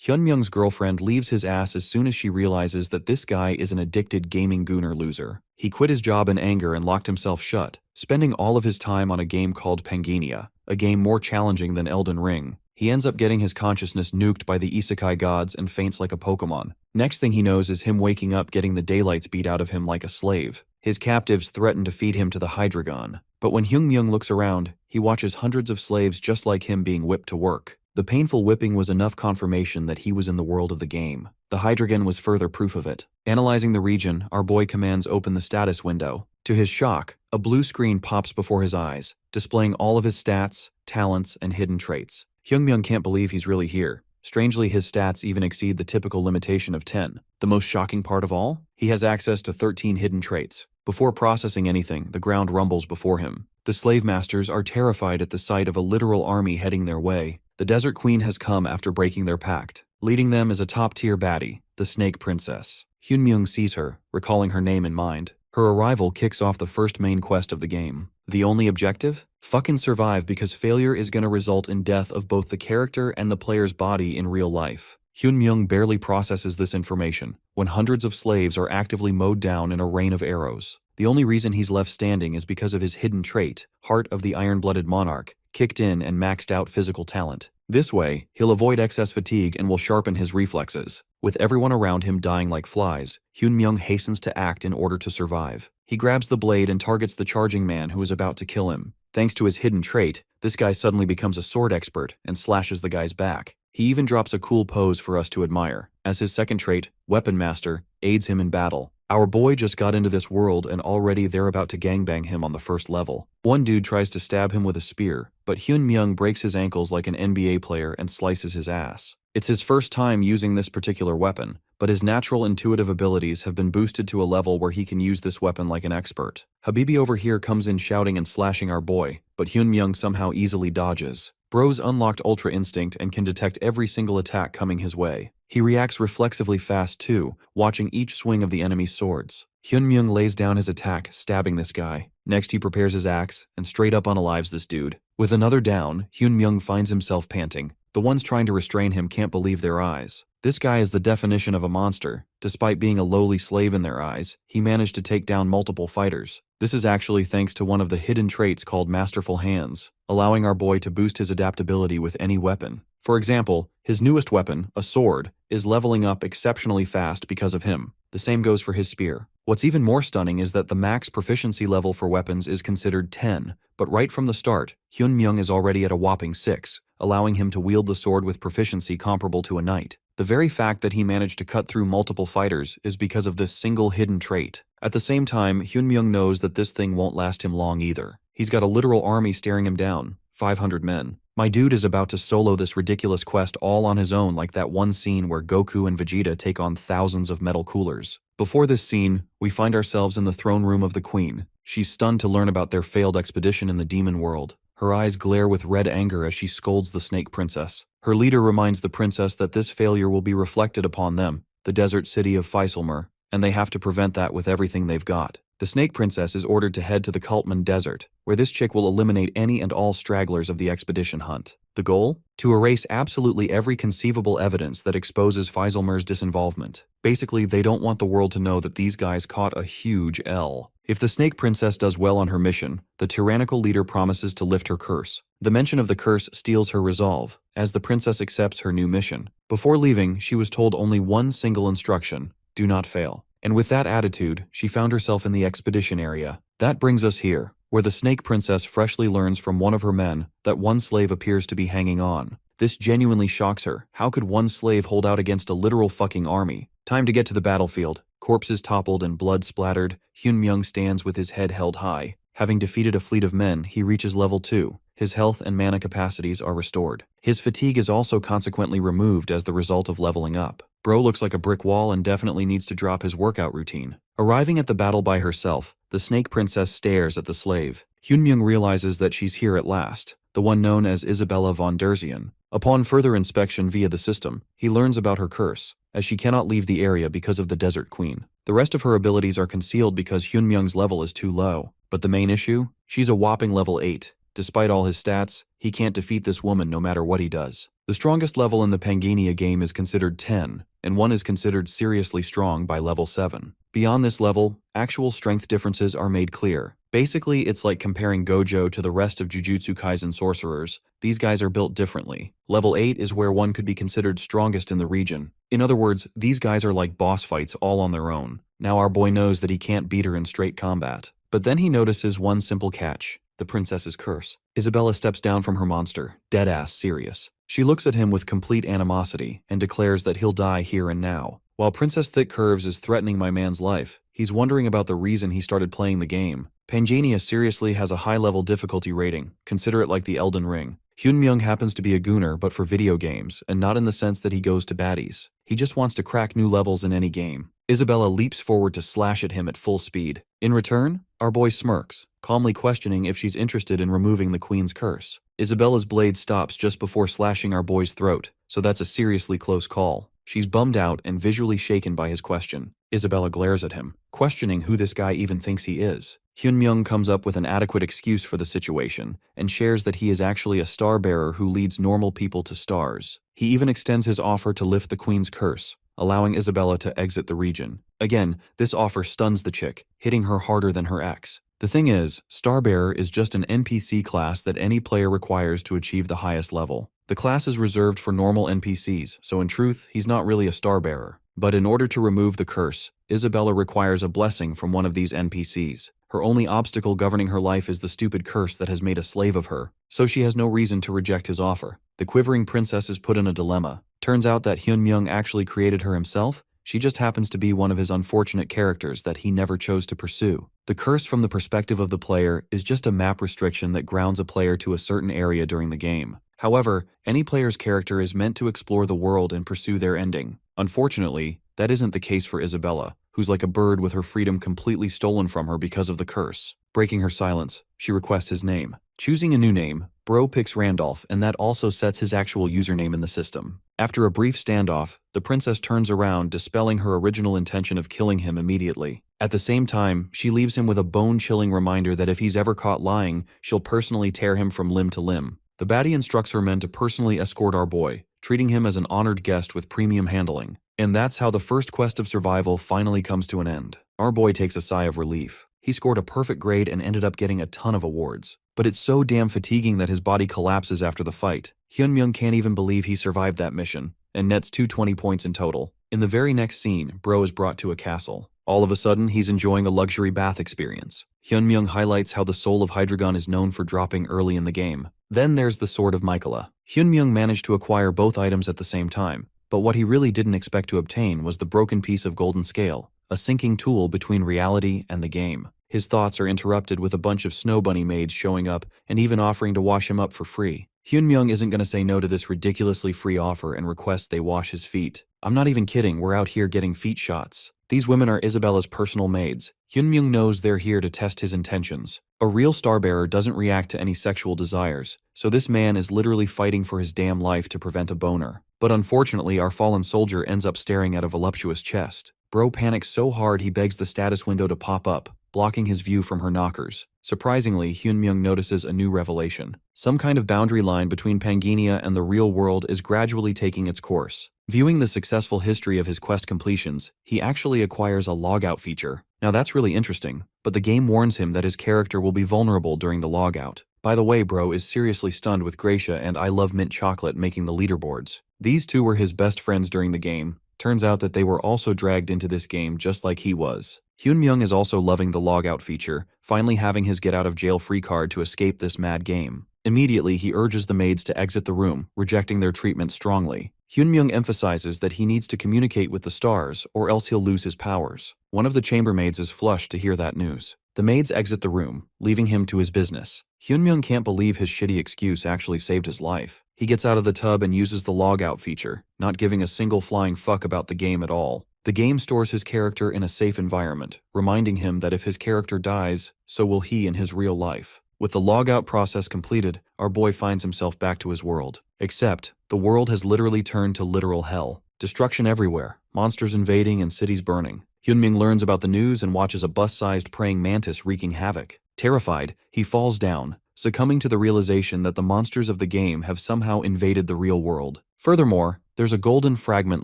Hyunmyoung's girlfriend leaves his ass as soon as she realizes that this guy is an addicted gaming gooner loser. He quit his job in anger and locked himself shut, spending all of his time on a game called Pangania, a game more challenging than Elden Ring. He ends up getting his consciousness nuked by the Isekai gods and faints like a Pokemon. Next thing he knows is him waking up getting the daylights beat out of him like a slave. His captives threaten to feed him to the Hydreigon. But when Hyunmyoung looks around, he watches hundreds of slaves just like him being whipped to work. The painful whipping was enough confirmation that he was in the world of the game. The Hydreigon was further proof of it. Analyzing the region, our boy commands open the status window. To his shock, a blue screen pops before his eyes, displaying all of his stats, talents, and hidden traits. Hyunmyoung can't believe he's really here. Strangely, his stats even exceed the typical limitation of 10. The most shocking part of all? He has access to 13 hidden traits. Before processing anything, the ground rumbles before him. The slave masters are terrified at the sight of a literal army heading their way. The Desert Queen has come after breaking their pact. Leading them is a top-tier baddie, the Snake Princess. Hyunmyoung sees her, recalling her name in mind. Her arrival kicks off the first main quest of the game. The only objective? Fucking survive, because failure is gonna result in death of both the character and the player's body in real life. Hyunmyoung barely processes this information when hundreds of slaves are actively mowed down in a rain of arrows. The only reason he's left standing is because of his hidden trait, Heart of the Iron-Blooded Monarch, kicked in and maxed out physical talent. This way, he'll avoid excess fatigue and will sharpen his reflexes. With everyone around him dying like flies, Hyunmyoung hastens to act in order to survive. He grabs the blade and targets the charging man who is about to kill him. Thanks to his hidden trait, this guy suddenly becomes a sword expert and slashes the guy's back. He even drops a cool pose for us to admire, as his second trait, Weapon Master, aids him in battle. Our boy just got into this world and already they're about to gangbang him on the first level. One dude tries to stab him with a spear, but Hyunmyoung breaks his ankles like an NBA player and slices his ass. It's his first time using this particular weapon, but his natural intuitive abilities have been boosted to a level where he can use this weapon like an expert. Habibi over here comes in shouting and slashing our boy, but Hyunmyoung somehow easily dodges. Bro's unlocked Ultra Instinct and can detect every single attack coming his way. He reacts reflexively fast too, watching each swing of the enemy's swords. Hyunmyoung lays down his attack, stabbing this guy. Next he prepares his axe and straight up unalives this dude. With another down, Hyunmyoung finds himself panting. The ones trying to restrain him can't believe their eyes. This guy is the definition of a monster. Despite being a lowly slave in their eyes, he managed to take down multiple fighters. This is actually thanks to one of the hidden traits called Masterful Hands, allowing our boy to boost his adaptability with any weapon. For example, his newest weapon, a sword, is leveling up exceptionally fast because of him. The same goes for his spear. What's even more stunning is that the max proficiency level for weapons is considered 10, but right from the start, Hyunmyoung is already at a whopping 6, allowing him to wield the sword with proficiency comparable to a knight. The very fact that he managed to cut through multiple fighters is because of this single hidden trait. At the same time, Hyunmyoung knows that this thing won't last him long either. He's got a literal army staring him down, 500 men. My dude is about to solo this ridiculous quest all on his own, like that one scene where Goku and Vegeta take on thousands of metal coolers. Before this scene, we find ourselves in the throne room of the queen. She's stunned to learn about their failed expedition in the demon world. Her eyes glare with red anger as she scolds the Snake Princess. Her leader reminds the princess that this failure will be reflected upon them, the desert city of Faisalmer, and they have to prevent that with everything they've got. The Snake Princess is ordered to head to the Kultman Desert, where this chick will eliminate any and all stragglers of the expedition hunt. The goal? To erase absolutely every conceivable evidence that exposes Faisalmer's disinvolvement. Basically, they don't want the world to know that these guys caught a huge L. If the Snake Princess does well on her mission, the tyrannical leader promises to lift her curse. The mention of the curse steals her resolve, as the princess accepts her new mission. Before leaving, she was told only one single instruction: do not fail. And with that attitude, she found herself in the expedition area. That brings us here, where the Snake Princess freshly learns from one of her men that one slave appears to be hanging on. This genuinely shocks her. How could one slave hold out against a literal fucking army? Time to get to the battlefield. Corpses toppled and blood splattered, Hyunmyoung stands with his head held high. Having defeated a fleet of men, he reaches level 2. His health and mana capacities are restored. His fatigue is also consequently removed as the result of leveling up. Bro looks like a brick wall and definitely needs to drop his workout routine. Arriving at the battle by herself, the Snake Princess stares at the slave. Hyunmyoung realizes that she's here at last, the one known as Isabella von Derzian. Upon further inspection via the system, he learns about her curse, as she cannot leave the area because of the Desert Queen. The rest of her abilities are concealed because Hyunmyoung's level is too low. But the main issue? She's a whopping level 8. Despite all his stats, he can't defeat this woman no matter what he does. The strongest level in the Pangania game is considered 10, and 1 is considered seriously strong by level 7. Beyond this level, actual strength differences are made clear. Basically, it's like comparing Gojo to the rest of Jujutsu Kaisen sorcerers. These guys are built differently. Level 8 is where one could be considered strongest in the region. In other words, these guys are like boss fights all on their own. Now our boy knows that he can't beat her in straight combat. But then he notices one simple catch: the princess's curse. Isabella steps down from her monster, dead-ass serious. She looks at him with complete animosity and declares that he'll die here and now. While Princess Thick Curves is threatening my man's life, he's wondering about the reason he started playing the game. Pangania seriously has a high-level difficulty rating. Consider it like the Elden Ring. Hyunmyoung happens to be a gooner but for video games, and not in the sense that he goes to baddies. He just wants to crack new levels in any game. Isabella leaps forward to slash at him at full speed. In return, our boy smirks, calmly questioning if she's interested in removing the queen's curse. Isabella's blade stops just before slashing our boy's throat, so that's a seriously close call. She's bummed out and visually shaken by his question. Isabella glares at him, questioning who this guy even thinks he is. Hyunmyoung comes up with an adequate excuse for the situation and shares that he is actually a star-bearer who leads normal people to stars. He even extends his offer to lift the queen's curse, allowing Isabella to exit the region. Again, this offer stuns the chick, hitting her harder than her ex. The thing is, Starbearer is just an NPC class that any player requires to achieve the highest level. The class is reserved for normal NPCs, so in truth, he's not really a Starbearer. But in order to remove the curse, Isabella requires a blessing from one of these NPCs. Her only obstacle governing her life is the stupid curse that has made a slave of her, so she has no reason to reject his offer. The quivering princess is put in a dilemma. Turns out that Hyunmyoung actually created her himself. She just happens to be one of his unfortunate characters that he never chose to pursue. The curse from the perspective of the player is just a map restriction that grounds a player to a certain area during the game. However, any player's character is meant to explore the world and pursue their ending. Unfortunately, that isn't the case for Isabella, who's like a bird with her freedom completely stolen from her because of the curse. Breaking her silence, she requests his name. Choosing a new name, Bro picks Randolph, and that also sets his actual username in the system. After a brief standoff, the princess turns around, dispelling her original intention of killing him immediately. At the same time, she leaves him with a bone-chilling reminder that if he's ever caught lying, she'll personally tear him from limb to limb. The baddie instructs her men to personally escort our boy, treating him as an honored guest with premium handling. And that's how the first quest of survival finally comes to an end. Our boy takes a sigh of relief. He scored a perfect grade and ended up getting a ton of awards. But it's so damn fatiguing that his body collapses after the fight. Hyunmyoung can't even believe he survived that mission, and nets 220 points in total. In the very next scene, Bro is brought to a castle. All of a sudden, he's enjoying a luxury bath experience. Hyunmyoung highlights how the soul of Hydreigon is known for dropping early in the game. Then there's the Sword of Miquella. Hyunmyoung managed to acquire both items at the same time, but what he really didn't expect to obtain was the broken piece of golden scale, a syncing tool between reality and the game. His thoughts are interrupted with a bunch of snow bunny maids showing up and even offering to wash him up for free. Hyunmyoung isn't going to say no to this ridiculously free offer and requests they wash his feet. I'm not even kidding, we're out here getting feet shots. These women are Isabella's personal maids. Hyunmyoung knows they're here to test his intentions. A real starbearer doesn't react to any sexual desires, so this man is literally fighting for his damn life to prevent a boner. But unfortunately, our fallen soldier ends up staring at a voluptuous chest. Bro panics so hard he begs the status window to pop up, blocking his view from her knockers. Surprisingly, Hyunmyoung notices a new revelation. Some kind of boundary line between Pangania and the real world is gradually taking its course. Viewing the successful history of his quest completions, he actually acquires a logout feature. Now that's really interesting, but the game warns him that his character will be vulnerable during the logout. By the way, Bro is seriously stunned with Gracia and I Love Mint Chocolate making the leaderboards. These two were his best friends during the game. Turns out that they were also dragged into this game just like he was. Hyunmyoung is also loving the logout feature, finally having his get-out-of-jail-free card to escape this mad game. Immediately, he urges the maids to exit the room, rejecting their treatment strongly. Hyunmyoung emphasizes that he needs to communicate with the stars, or else he'll lose his powers. One of the chambermaids is flushed to hear that news. The maids exit the room, leaving him to his business. Hyunmyoung can't believe his shitty excuse actually saved his life. He gets out of the tub and uses the logout feature, not giving a single flying fuck about the game at all. The game stores his character in a safe environment, reminding him that if his character dies, so will he in his real life. With the logout process completed, our boy finds himself back to his world. Except, the world has literally turned to literal hell. Destruction everywhere, monsters invading and cities burning. Hyunmyoung learns about the news and watches a bus-sized praying mantis wreaking havoc. Terrified, he falls down, succumbing to the realization that the monsters of the game have somehow invaded the real world. Furthermore, there's a golden fragment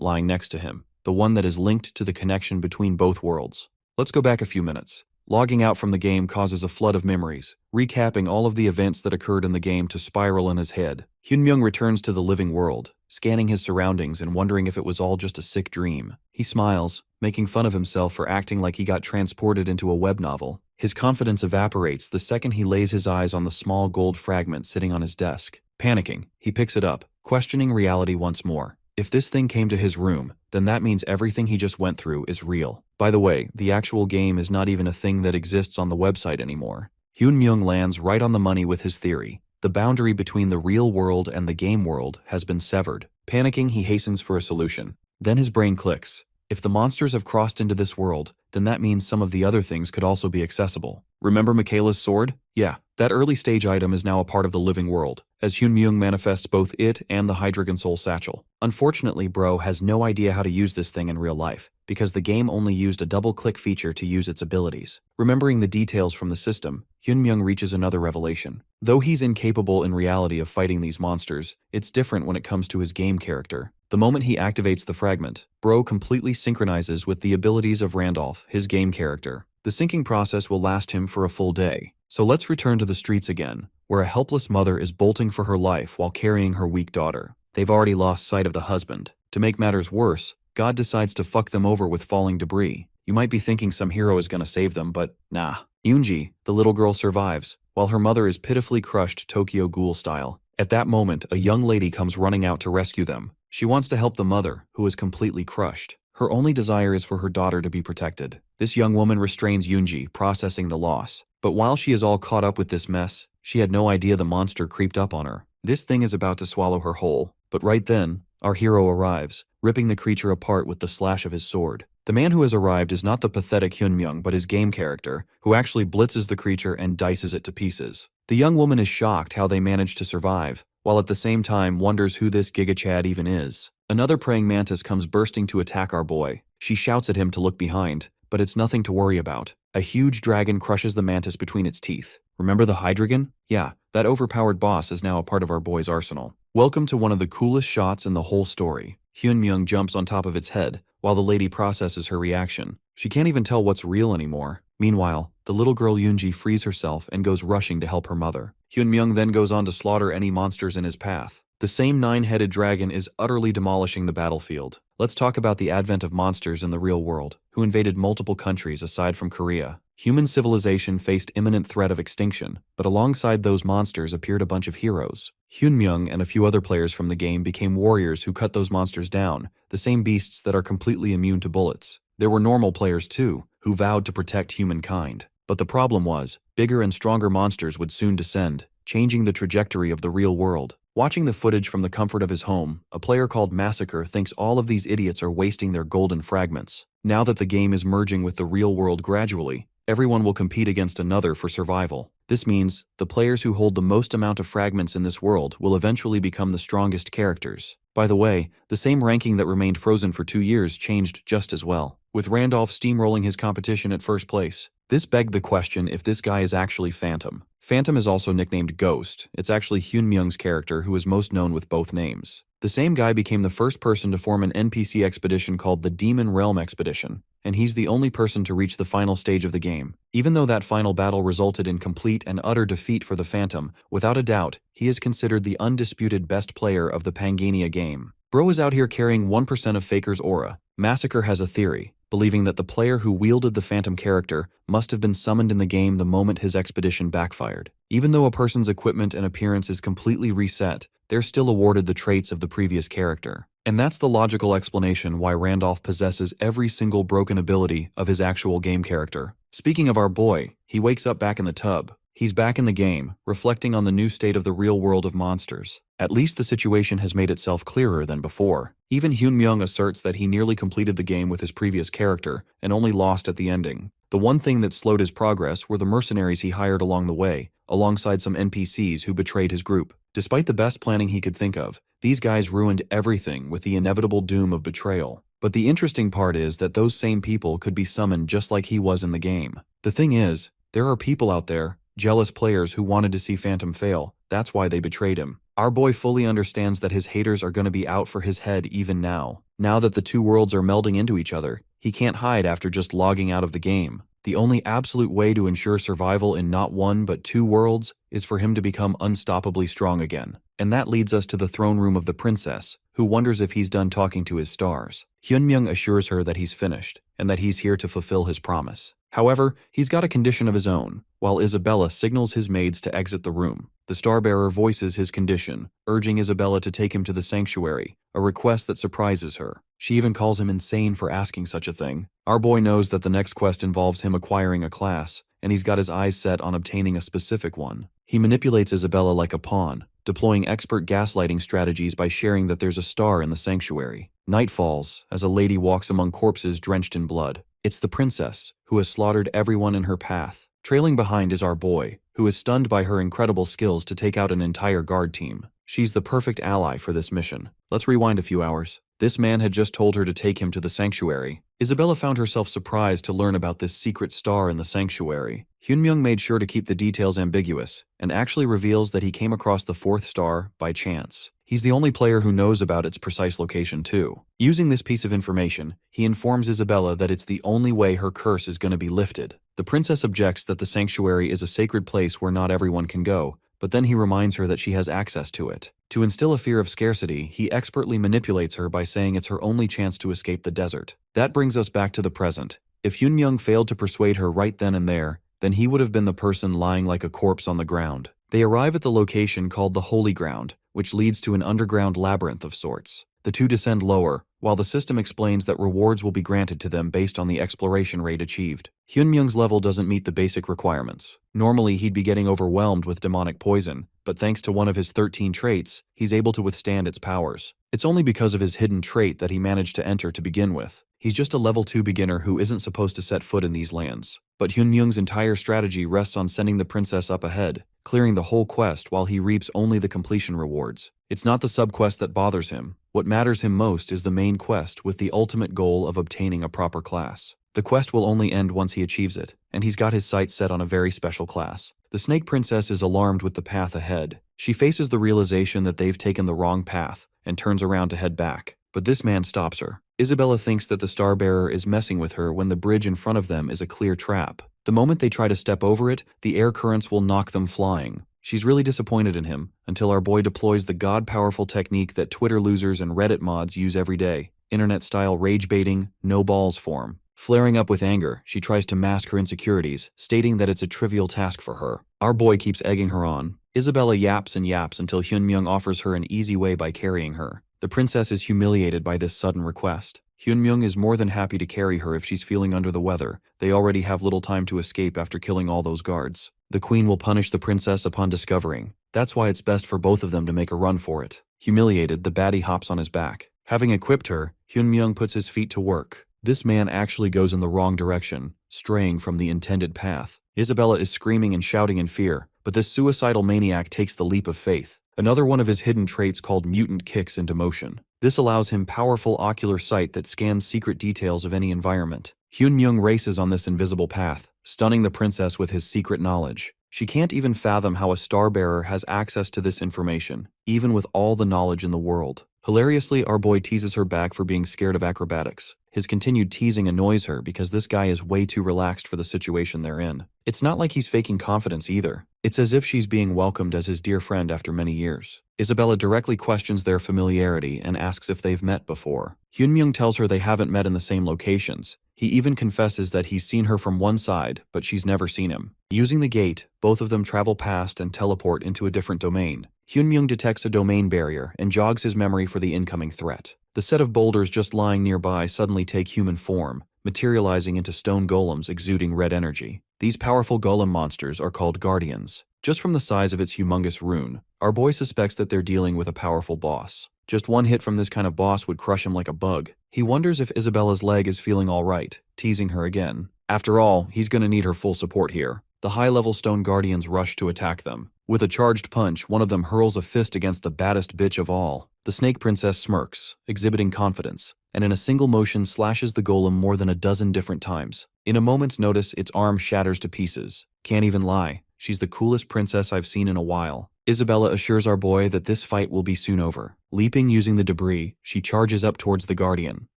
lying next to him, the one that is linked to the connection between both worlds. Let's go back a few minutes. Logging out from the game causes a flood of memories, recapping all of the events that occurred in the game to spiral in his head. Hyunmyoung returns to the living world, scanning his surroundings and wondering if it was all just a sick dream. He smiles, making fun of himself for acting like he got transported into a web novel. His confidence evaporates the second he lays his eyes on the small gold fragment sitting on his desk. Panicking, he picks it up, questioning reality once more. If this thing came to his room, then that means everything he just went through is real. By the way, the actual game is not even a thing that exists on the website anymore. Hyunmyoung lands right on the money with his theory. The boundary between the real world and the game world has been severed. Panicking, he hastens for a solution. Then his brain clicks. If the monsters have crossed into this world, then that means some of the other things could also be accessible. Remember Michaela's sword? Yeah, that early stage item is now a part of the living world, as Hyunmyoung manifests both it and the Hydreigon Soul Satchel. Unfortunately, Bro has no idea how to use this thing in real life, because the game only used a double-click feature to use its abilities. Remembering the details from the system, Hyunmyoung reaches another revelation. Though he's incapable in reality of fighting these monsters, it's different when it comes to his game character. The moment he activates the fragment, Bro completely synchronizes with the abilities of Randolph, his game character. The syncing process will last him for a full day. So let's return to the streets again, where a helpless mother is bolting for her life while carrying her weak daughter. They've already lost sight of the husband. To make matters worse, God decides to fuck them over with falling debris. You might be thinking some hero is gonna save them, but nah. Yoonji, the little girl, survives, while her mother is pitifully crushed Tokyo Ghoul style. At that moment, a young lady comes running out to rescue them. She wants to help the mother, who is completely crushed. Her only desire is for her daughter to be protected. This young woman restrains Yoonji, processing the loss. But while she is all caught up with this mess, she had no idea the monster creeped up on her. This thing is about to swallow her whole. But right then, our hero arrives, ripping the creature apart with the slash of his sword. The man who has arrived is not the pathetic Hyunmyoung, but his game character, who actually blitzes the creature and dices it to pieces. The young woman is shocked how they managed to survive, while at the same time wonders who this Giga Chad even is. Another praying mantis comes bursting to attack our boy. She shouts at him to look behind, but it's nothing to worry about. A huge dragon crushes the mantis between its teeth. Remember the Hydreigon? Yeah, that overpowered boss is now a part of our boy's arsenal. Welcome to one of the coolest shots in the whole story. Hyunmyoung jumps on top of its head, while the lady processes her reaction. She can't even tell what's real anymore. Meanwhile, the little girl Yoonji frees herself and goes rushing to help her mother. Hyunmyoung then goes on to slaughter any monsters in his path. The same 9-headed dragon is utterly demolishing the battlefield. Let's talk about the advent of monsters in the real world, who invaded multiple countries aside from Korea. Human civilization faced imminent threat of extinction, but alongside those monsters appeared a bunch of heroes. Hyunmyoung and a few other players from the game became warriors who cut those monsters down, the same beasts that are completely immune to bullets. There were normal players too, who vowed to protect humankind. But the problem was, bigger and stronger monsters would soon descend, changing the trajectory of the real world. Watching the footage from the comfort of his home, a player called Massacre thinks all of these idiots are wasting their golden fragments. Now that the game is merging with the real world gradually, everyone will compete against another for survival. This means the players who hold the most amount of fragments in this world will eventually become the strongest characters. By the way, the same ranking that remained frozen for 2 years changed just as well, with Randolph steamrolling his competition at first place. This begged the question if this guy is actually Phantom. Phantom is also nicknamed Ghost. It's actually Hyunmyoung's character who is most known with both names. The same guy became the first person to form an NPC expedition called the Demon Realm Expedition, and he's the only person to reach the final stage of the game. Even though that final battle resulted in complete and utter defeat for the Phantom, without a doubt, he is considered the undisputed best player of the Pangania game. Bro is out here carrying 1% of Faker's aura. Massacre has a theory, believing that the player who wielded the Phantom character must have been summoned in the game the moment his expedition backfired. Even though a person's equipment and appearance is completely reset, they're still awarded the traits of the previous character. And that's the logical explanation why Randolph possesses every single broken ability of his actual game character. Speaking of our boy, he wakes up back in the tub. He's back in the game, reflecting on the new state of the real world of monsters. At least the situation has made itself clearer than before. Even Hyunmyoung asserts that he nearly completed the game with his previous character, and only lost at the ending. The one thing that slowed his progress were the mercenaries he hired along the way, alongside some NPCs who betrayed his group. Despite the best planning he could think of, these guys ruined everything with the inevitable doom of betrayal. But the interesting part is that those same people could be summoned just like he was in the game. The thing is, there are people out there Jealous players who wanted to see Phantom fail, that's why they betrayed him. Our boy fully understands that his haters are going to be out for his head even now. Now that the two worlds are melding into each other, he can't hide after just logging out of the game. The only absolute way to ensure survival in not one but two worlds is for him to become unstoppably strong again. And that leads us to the throne room of the princess, who wonders if he's done talking to his stars. Hyunmyoung assures her that he's finished, and that he's here to fulfill his promise. However, he's got a condition of his own. While Isabella signals his maids to exit the room, the Starbearer voices his condition, urging Isabella to take him to the sanctuary, a request that surprises her. She even calls him insane for asking such a thing. Our boy knows that the next quest involves him acquiring a class, and he's got his eyes set on obtaining a specific one. He manipulates Isabella like a pawn, deploying expert gaslighting strategies by sharing that there's a star in the sanctuary. Night falls, as a lady walks among corpses drenched in blood. It's the princess, who has slaughtered everyone in her path. Trailing behind is our boy, who is stunned by her incredible skills to take out an entire guard team. She's the perfect ally for this mission. Let's rewind a few hours. This man had just told her to take him to the sanctuary. Isabella found herself surprised to learn about this secret star in the sanctuary. Hyunmyoung made sure to keep the details ambiguous, and actually reveals that he came across the fourth star by chance. He's the only player who knows about its precise location too. Using this piece of information, he informs Isabella that it's the only way her curse is going to be lifted. The princess objects that the sanctuary is a sacred place where not everyone can go, but then he reminds her that she has access to it. To instill a fear of scarcity, he expertly manipulates her by saying it's her only chance to escape the desert. That brings us back to the present. If Hyunmyoung failed to persuade her right then and there, then he would have been the person lying like a corpse on the ground. They arrive at the location called the Holy Ground, which leads to an underground labyrinth of sorts. The two descend lower, while the system explains that rewards will be granted to them based on the exploration rate achieved. Hyunmyoung's level doesn't meet the basic requirements. Normally, he'd be getting overwhelmed with demonic poison, but thanks to one of his 13 traits, he's able to withstand its powers. It's only because of his hidden trait that he managed to enter to begin with. He's just a level 2 beginner who isn't supposed to set foot in these lands. But Hyunmyoung's entire strategy rests on sending the princess up ahead, clearing the whole quest while he reaps only the completion rewards. It's not the sub-quest that bothers him. What matters him most is the main quest with the ultimate goal of obtaining a proper class. The quest will only end once he achieves it, and he's got his sights set on a very special class. The Snake Princess is alarmed with the path ahead. She faces the realization that they've taken the wrong path and turns around to head back. But this man stops her. Isabella thinks that the Starbearer is messing with her when the bridge in front of them is a clear trap. The moment they try to step over it, the air currents will knock them flying. She's really disappointed in him, until our boy deploys the god-powerful technique that Twitter losers and Reddit mods use every day. Internet-style rage-baiting, no-balls form. Flaring up with anger, she tries to mask her insecurities, stating that it's a trivial task for her. Our boy keeps egging her on. Isabella yaps and yaps until Hyunmyoung offers her an easy way by carrying her. The princess is humiliated by this sudden request. Hyunmyoung is more than happy to carry her if she's feeling under the weather. They already have little time to escape after killing all those guards. The queen will punish the princess upon discovering. That's why it's best for both of them to make a run for it. Humiliated, the baddie hops on his back. Having equipped her, Hyunmyoung puts his feet to work. This man actually goes in the wrong direction, straying from the intended path. Isabella is screaming and shouting in fear, but this suicidal maniac takes the leap of faith. Another one of his hidden traits called mutant kicks into motion. This allows him powerful ocular sight that scans secret details of any environment. Hyunmyoung races on this invisible path, stunning the princess with his secret knowledge. She can't even fathom how a Starbearer has access to this information, even with all the knowledge in the world. Hilariously, our boy teases her back for being scared of acrobatics. His continued teasing annoys her because this guy is way too relaxed for the situation they're in. It's not like he's faking confidence either. It's as if she's being welcomed as his dear friend after many years. Isabella directly questions their familiarity and asks if they've met before. Hyunmyoung tells her they haven't met in the same locations. He even confesses that he's seen her from one side, but she's never seen him. Using the gate, both of them travel past and teleport into a different domain. Hyunmyoung detects a domain barrier and jogs his memory for the incoming threat. The set of boulders just lying nearby suddenly take human form, materializing into stone golems exuding red energy. These powerful golem monsters are called guardians. Just from the size of its humongous rune, our boy suspects that they're dealing with a powerful boss. Just one hit from this kind of boss would crush him like a bug. He wonders if Isabella's leg is feeling alright, teasing her again. After all, he's gonna need her full support here. The high-level stone guardians rush to attack them. With a charged punch, one of them hurls a fist against the baddest bitch of all. The Snake Princess smirks, exhibiting confidence, and in a single motion slashes the golem more than a dozen different times. In a moment's notice, its arm shatters to pieces. Can't even lie. She's the coolest princess I've seen in a while. Isabella assures our boy that this fight will be soon over. Leaping using the debris, she charges up towards the Guardian.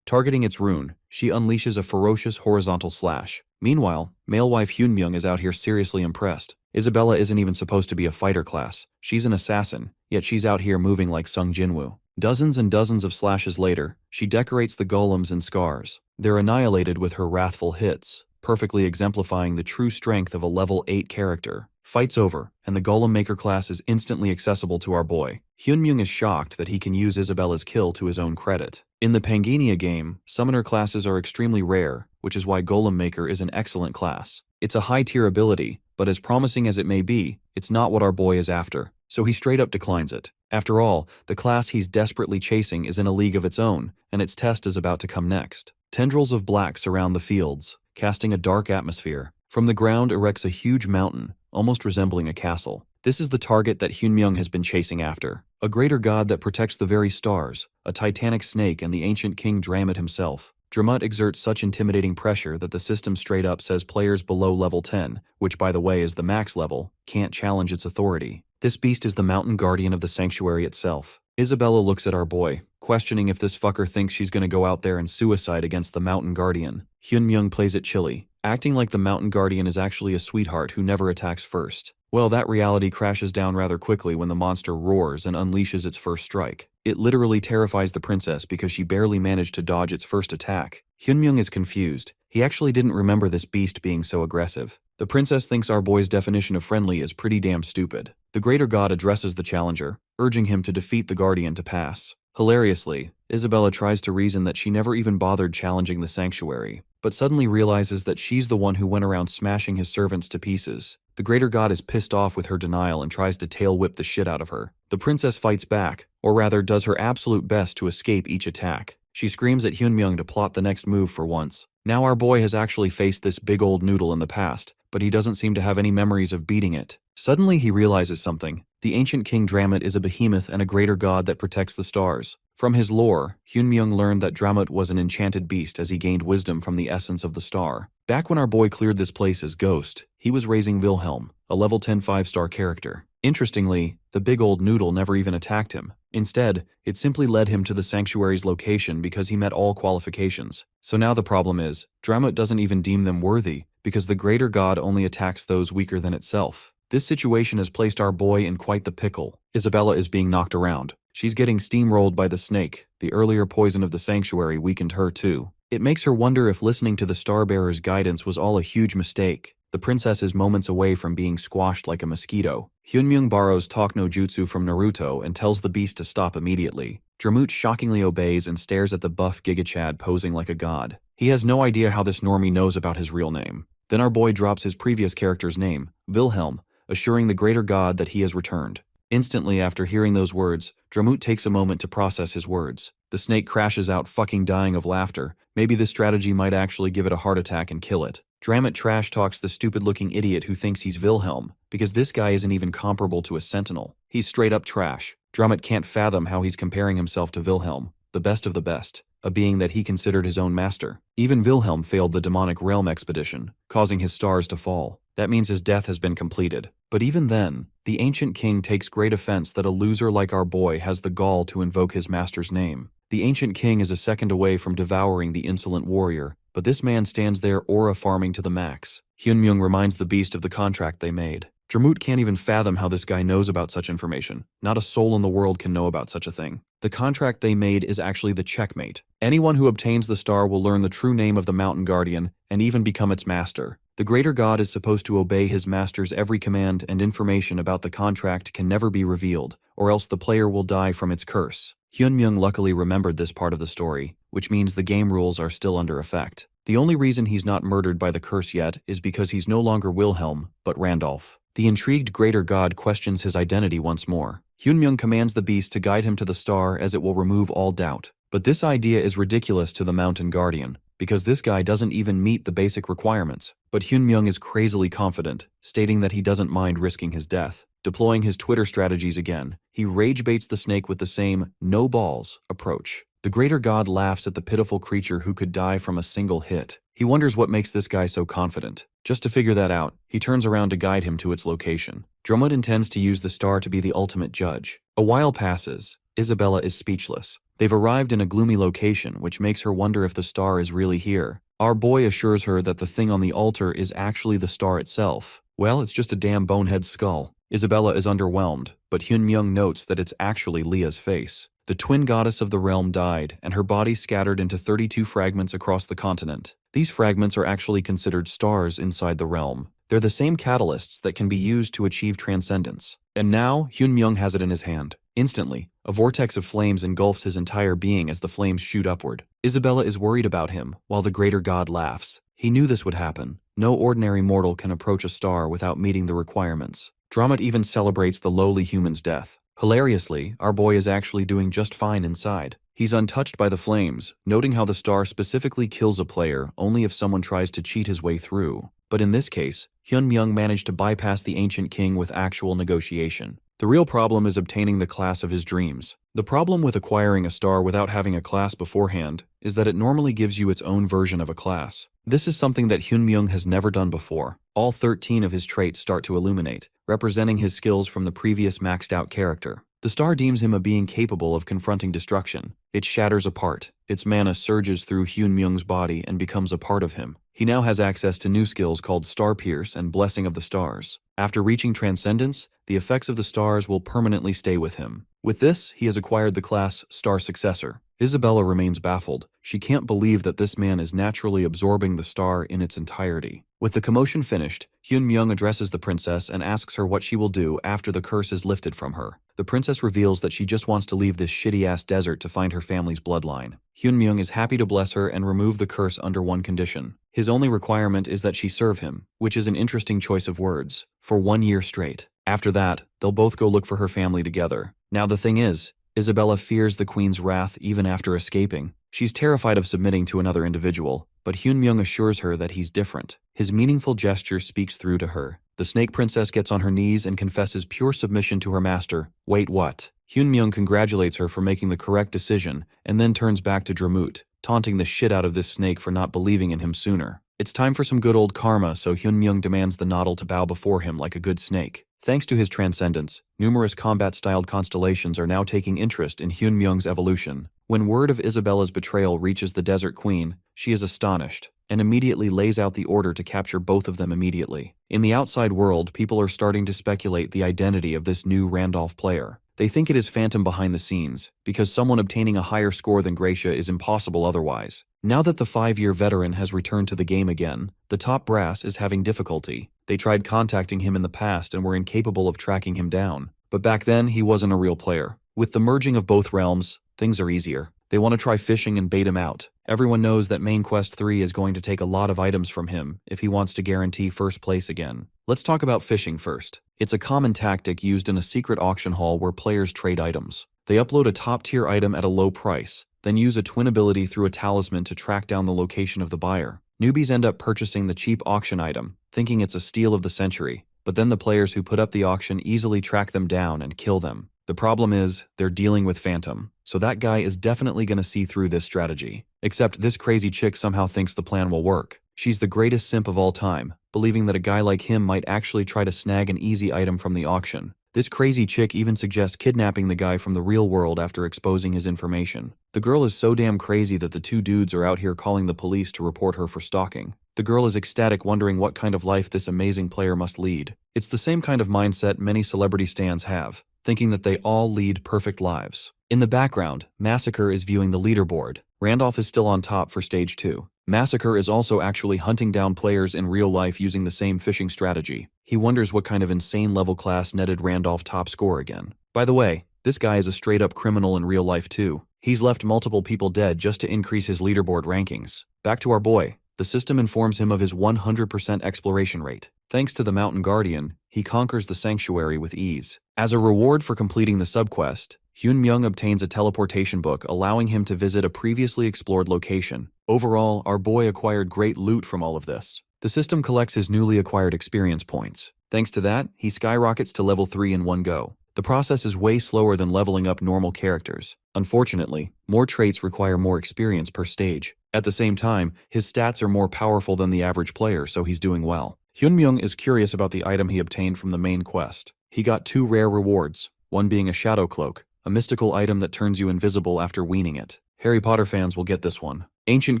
Targeting its rune, she unleashes a ferocious horizontal slash. Meanwhile, male wife Hyunmyung is out here seriously impressed. Isabella isn't even supposed to be a fighter class. She's an assassin, yet she's out here moving like Sung Jinwoo. Dozens and dozens of slashes later, she decorates the golems in scars. They're annihilated with her wrathful hits, perfectly exemplifying the true strength of a level 8 character. Fight's over, and the Golem Maker class is instantly accessible to our boy. Hyunmyung is shocked that he can use Isabella's kill to his own credit. In the Pangenia game, summoner classes are extremely rare, which is why Golem Maker is an excellent class. It's a high-tier ability, but as promising as it may be, it's not what our boy is after, so he straight up declines it. After all, the class he's desperately chasing is in a league of its own, and its test is about to come next. Tendrils of black surround the fields, casting a dark atmosphere. From the ground erects a huge mountain, almost resembling a castle. This is the target that Hyunmyung has been chasing after. A greater god that protects the very stars, a titanic snake and the ancient king Dramut himself. Dramut exerts such intimidating pressure that the system straight up says players below level 10, which by the way is the max level, can't challenge its authority. This beast is the mountain guardian of the sanctuary itself. Isabella looks at our boy, questioning if this fucker thinks she's gonna go out there and suicide against the mountain guardian. Hyunmyung plays it chilly, acting like the mountain guardian is actually a sweetheart who never attacks first. Well, that reality crashes down rather quickly when the monster roars and unleashes its first strike. It literally terrifies the princess because she barely managed to dodge its first attack. Hyunmyung is confused. He actually didn't remember this beast being so aggressive. The princess thinks our boy's definition of friendly is pretty damn stupid. The greater god addresses the challenger, urging him to defeat the guardian to pass. Hilariously, Isabella tries to reason that she never even bothered challenging the sanctuary, but suddenly realizes that she's the one who went around smashing his servants to pieces. The greater god is pissed off with her denial and tries to tail whip the shit out of her. The princess fights back, or rather does her absolute best to escape each attack. She screams at Hyunmyung to plot the next move for once. Now our boy has actually faced this big old noodle in the past, but he doesn't seem to have any memories of beating it. Suddenly he realizes something. The ancient king Dramut is a behemoth and a greater god that protects the stars. From his lore, Hyunmyung learned that Dramut was an enchanted beast as he gained wisdom from the essence of the star. Back when our boy cleared this place as Ghost, he was raising Wilhelm, a level 10 5-star character. Interestingly, the big old noodle never even attacked him. Instead, it simply led him to the sanctuary's location because he met all qualifications. So now the problem is, Dramut doesn't even deem them worthy, because the greater god only attacks those weaker than itself. This situation has placed our boy in quite the pickle. Isabella is being knocked around. She's getting steamrolled by the snake. The earlier poison of the sanctuary weakened her too. It makes her wonder if listening to the Starbearer's guidance was all a huge mistake. The princess is moments away from being squashed like a mosquito. Hyunmyung borrows talk no jutsu from Naruto and tells the beast to stop immediately. Dramut shockingly obeys and stares at the buff Gigachad posing like a god. He has no idea how this normie knows about his real name. Then our boy drops his previous character's name, Wilhelm, assuring the greater god that he has returned. Instantly after hearing those words, Dramut takes a moment to process his words. The snake crashes out fucking dying of laughter. Maybe this strategy might actually give it a heart attack and kill it. Dramut trash talks the stupid-looking idiot who thinks he's Wilhelm, because this guy isn't even comparable to a sentinel. He's straight up trash. Dramut can't fathom how he's comparing himself to Wilhelm, the best of the best, a being that he considered his own master. Even Wilhelm failed the demonic realm expedition, causing his stars to fall. That means his death has been completed. But even then, the ancient king takes great offense that a loser like our boy has the gall to invoke his master's name. The ancient king is a second away from devouring the insolent warrior, but this man stands there aura farming to the max. Hyunmyung reminds the beast of the contract they made. Dramut can't even fathom how this guy knows about such information. Not a soul in the world can know about such a thing. The contract they made is actually the checkmate. Anyone who obtains the star will learn the true name of the mountain guardian and even become its master. The greater god is supposed to obey his master's every command, and information about the contract can never be revealed, or else the player will die from its curse. Hyunmyung luckily remembered this part of the story, which means the game rules are still under effect. The only reason he's not murdered by the curse yet is because he's no longer Wilhelm, but Randolph. The intrigued greater god questions his identity once more. Hyunmyung commands the beast to guide him to the star as it will remove all doubt. But this idea is ridiculous to the mountain guardian, because this guy doesn't even meet the basic requirements. But Hyunmyung is crazily confident, stating that he doesn't mind risking his death. Deploying his Twitter strategies again, he rage baits the snake with the same no balls approach. The greater god laughs at the pitiful creature who could die from a single hit. He wonders what makes this guy so confident. Just to figure that out, he turns around to guide him to its location. Dromut intends to use the star to be the ultimate judge. A while passes. Isabella is speechless. They've arrived in a gloomy location, which makes her wonder if the star is really here. Our boy assures her that the thing on the altar is actually the star itself. Well, it's just a damn bonehead skull. Isabella is underwhelmed, but Hyun-myung notes that it's actually Leah's face. The twin goddess of the realm died, and her body scattered into 32 fragments across the continent. These fragments are actually considered stars inside the realm. They're the same catalysts that can be used to achieve transcendence. And now, Hyun-myung has it in his hand. Instantly, a vortex of flames engulfs his entire being as the flames shoot upward. Isabella is worried about him, while the greater god laughs. He knew this would happen. No ordinary mortal can approach a star without meeting the requirements. Dromut even celebrates the lowly human's death. Hilariously, our boy is actually doing just fine inside. He's untouched by the flames, noting how the star specifically kills a player only if someone tries to cheat his way through. But in this case, Hyun-myung managed to bypass the ancient king with actual negotiation. The real problem is obtaining the class of his dreams. The problem with acquiring a star without having a class beforehand is that it normally gives you its own version of a class. This is something that Hyun-myung has never done before. All 13 of his traits start to illuminate, representing his skills from the previous maxed-out character. The star deems him a being capable of confronting destruction. It shatters apart. Its mana surges through Hyun-myung's body and becomes a part of him. He now has access to new skills called Star Pierce and Blessing of the Stars. After reaching Transcendence, the effects of the stars will permanently stay with him. With this, he has acquired the class Star Successor. Isabella remains baffled. She can't believe that this man is naturally absorbing the star in its entirety. With the commotion finished, Hyun-myung addresses the princess and asks her what she will do after the curse is lifted from her. The princess reveals that she just wants to leave this shitty-ass desert to find her family's bloodline. Hyun-myung is happy to bless her and remove the curse under one condition. His only requirement is that she serve him, which is an interesting choice of words, for 1 year straight. After that, they'll both go look for her family together. Now the thing is, Isabella fears the queen's wrath even after escaping. She's terrified of submitting to another individual, but Hyun-myung assures her that he's different. His meaningful gesture speaks through to her. The snake princess gets on her knees and confesses pure submission to her master. Wait, what? Hyun-myung congratulates her for making the correct decision and then turns back to Dromut, taunting the shit out of this snake for not believing in him sooner. It's time for some good old karma, so Hyun-myung demands the Noddle to bow before him like a good snake. Thanks to his transcendence, numerous combat-styled constellations are now taking interest in Hyun-myung's evolution. When word of Isabella's betrayal reaches the Desert Queen, she is astonished, and immediately lays out the order to capture both of them immediately. In the outside world, people are starting to speculate the identity of this new Randolph player. They think it is Phantom behind the scenes, because someone obtaining a higher score than Gracia is impossible otherwise. Now that the 5-year veteran has returned to the game again, the top brass is having difficulty. They tried contacting him in the past and were incapable of tracking him down. But back then, he wasn't a real player. With the merging of both realms, things are easier. They want to try fishing and bait him out. Everyone knows that Main Quest 3 is going to take a lot of items from him if he wants to guarantee first place again. Let's talk about fishing first. It's a common tactic used in a secret auction hall where players trade items. They upload a top-tier item at a low price, then use a twin ability through a talisman to track down the location of the buyer. Newbies end up purchasing the cheap auction item, thinking it's a steal of the century, but then the players who put up the auction easily track them down and kill them. The problem is, they're dealing with Phantom, so that guy is definitely going to see through this strategy. Except this crazy chick somehow thinks the plan will work. She's the greatest simp of all time, believing that a guy like him might actually try to snag an easy item from the auction. This crazy chick even suggests kidnapping the guy from the real world after exposing his information. The girl is so damn crazy that the two dudes are out here calling the police to report her for stalking. The girl is ecstatic, wondering what kind of life this amazing player must lead. It's the same kind of mindset many celebrity stans have, thinking that they all lead perfect lives. In the background, Massacre is viewing the leaderboard. Randolph is still on top for Stage 2. Massacre is also actually hunting down players in real life using the same fishing strategy. He wonders what kind of insane level class netted Randolph top score again. By the way, this guy is a straight-up criminal in real life too. He's left multiple people dead just to increase his leaderboard rankings. Back to our boy. The system informs him of his 100% exploration rate. Thanks to the Mountain Guardian, he conquers the sanctuary with ease. As a reward for completing the subquest, Hyun-myung obtains a teleportation book allowing him to visit a previously explored location. Overall, our boy acquired great loot from all of this. The system collects his newly acquired experience points. Thanks to that, he skyrockets to level 3 in one go. The process is way slower than leveling up normal characters. Unfortunately, more traits require more experience per stage. At the same time, his stats are more powerful than the average player, so he's doing well. Hyunmyung is curious about the item he obtained from the main quest. He got 2 rare rewards, one being a shadow cloak, a mystical item that turns you invisible after weaning it. Harry Potter fans will get this one. Ancient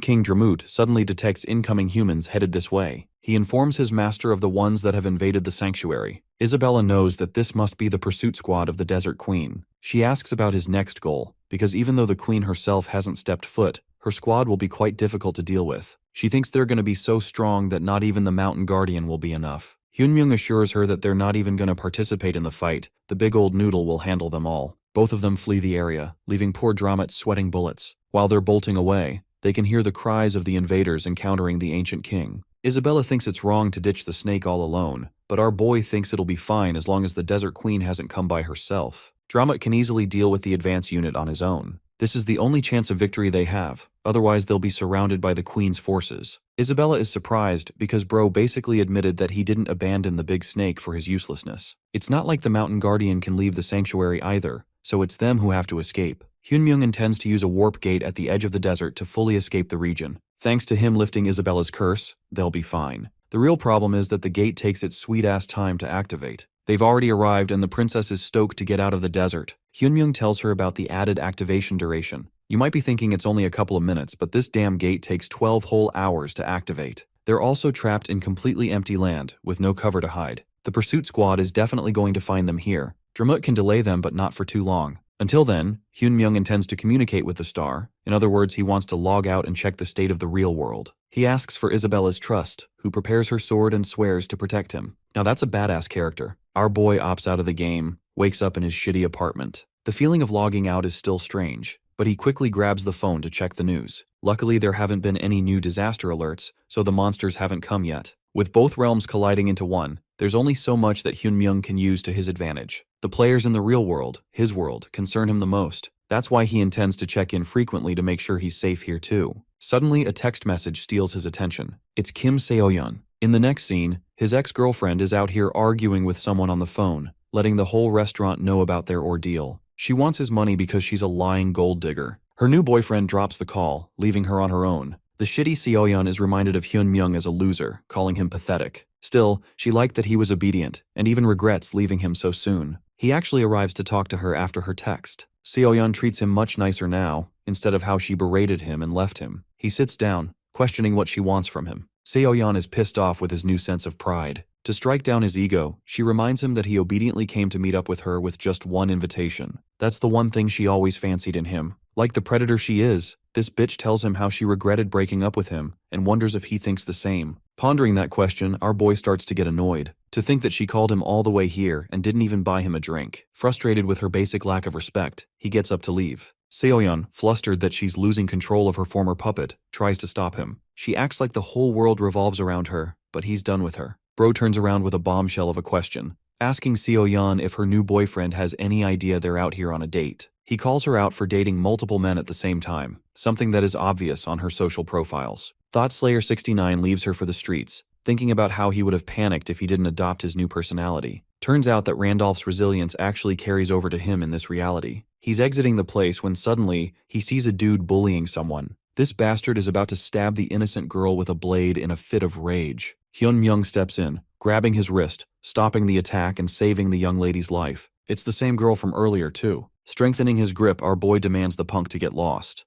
King Dramut suddenly detects incoming humans headed this way. He informs his master of the ones that have invaded the sanctuary. Isabella knows that this must be the pursuit squad of the Desert Queen. She asks about his next goal, because even though the Queen herself hasn't stepped foot, her squad will be quite difficult to deal with. She thinks they're going to be so strong that not even the Mountain Guardian will be enough. Hyunmyung assures her that they're not even going to participate in the fight. The big old noodle will handle them all. Both of them flee the area, leaving poor Dramut sweating bullets. While they're bolting away, they can hear the cries of the invaders encountering the ancient king. Isabella thinks it's wrong to ditch the snake all alone, but our boy thinks it'll be fine as long as the Desert Queen hasn't come by herself. Dramut can easily deal with the advance unit on his own. This is the only chance of victory they have, otherwise they'll be surrounded by the Queen's forces. Isabella is surprised because bro basically admitted that he didn't abandon the big snake for his uselessness. It's not like the Mountain Guardian can leave the sanctuary either, so it's them who have to escape. Hyunmyung intends to use a warp gate at the edge of the desert to fully escape the region. Thanks to him lifting Isabella's curse, they'll be fine. The real problem is that the gate takes its sweet-ass time to activate. They've already arrived and the princess is stoked to get out of the desert. Hyunmyung tells her about the added activation duration. You might be thinking it's only a couple of minutes, but this damn gate takes 12 whole hours to activate. They're also trapped in completely empty land, with no cover to hide. The pursuit squad is definitely going to find them here. Dramut can delay them, but not for too long. Until then, Hyunmyung intends to communicate with the star. In other words, he wants to log out and check the state of the real world. He asks for Isabella's trust, who prepares her sword and swears to protect him. Now that's a badass character. Our boy opts out of the game, wakes up in his shitty apartment. The feeling of logging out is still strange, but he quickly grabs the phone to check the news. Luckily, there haven't been any new disaster alerts, so the monsters haven't come yet. With both realms colliding into one, there's only so much that Hyunmyung can use to his advantage. The players in the real world, his world, concern him the most. That's why he intends to check in frequently to make sure he's safe here too. Suddenly, a text message steals his attention. It's Kim Seo-yeon. In the next scene, his ex-girlfriend is out here arguing with someone on the phone, letting the whole restaurant know about their ordeal. She wants his money because she's a lying gold digger. Her new boyfriend drops the call, leaving her on her own. The shitty Seo-yeon is reminded of Hyunmyung as a loser, calling him pathetic. Still, she liked that he was obedient, and even regrets leaving him so soon. He actually arrives to talk to her after her text. Seo-yeon treats him much nicer now, instead of how she berated him and left him. He sits down, questioning what she wants from him. Seo-yeon is pissed off with his new sense of pride. To strike down his ego, she reminds him that he obediently came to meet up with her with just one invitation. That's the one thing she always fancied in him. Like the predator she is, this bitch tells him how she regretted breaking up with him and wonders if he thinks the same. Pondering that question, our boy starts to get annoyed. To think that she called him all the way here and didn't even buy him a drink. Frustrated with her basic lack of respect, he gets up to leave. Seo-yeon, flustered that she's losing control of her former puppet, tries to stop him. She acts like the whole world revolves around her, but he's done with her. Bro turns around with a bombshell of a question, asking Seo-yeon if her new boyfriend has any idea they're out here on a date. He calls her out for dating multiple men at the same time, something that is obvious on her social profiles. ThoughtSlayer69 leaves her for the streets, thinking about how he would have panicked if he didn't adopt his new personality. Turns out that Randolph's resilience actually carries over to him in this reality. He's exiting the place when suddenly, he sees a dude bullying someone. This bastard is about to stab the innocent girl with a blade in a fit of rage. Hyunmyung steps in, grabbing his wrist, stopping the attack and saving the young lady's life. It's the same girl from earlier too. Strengthening his grip, our boy demands the punk to get lost.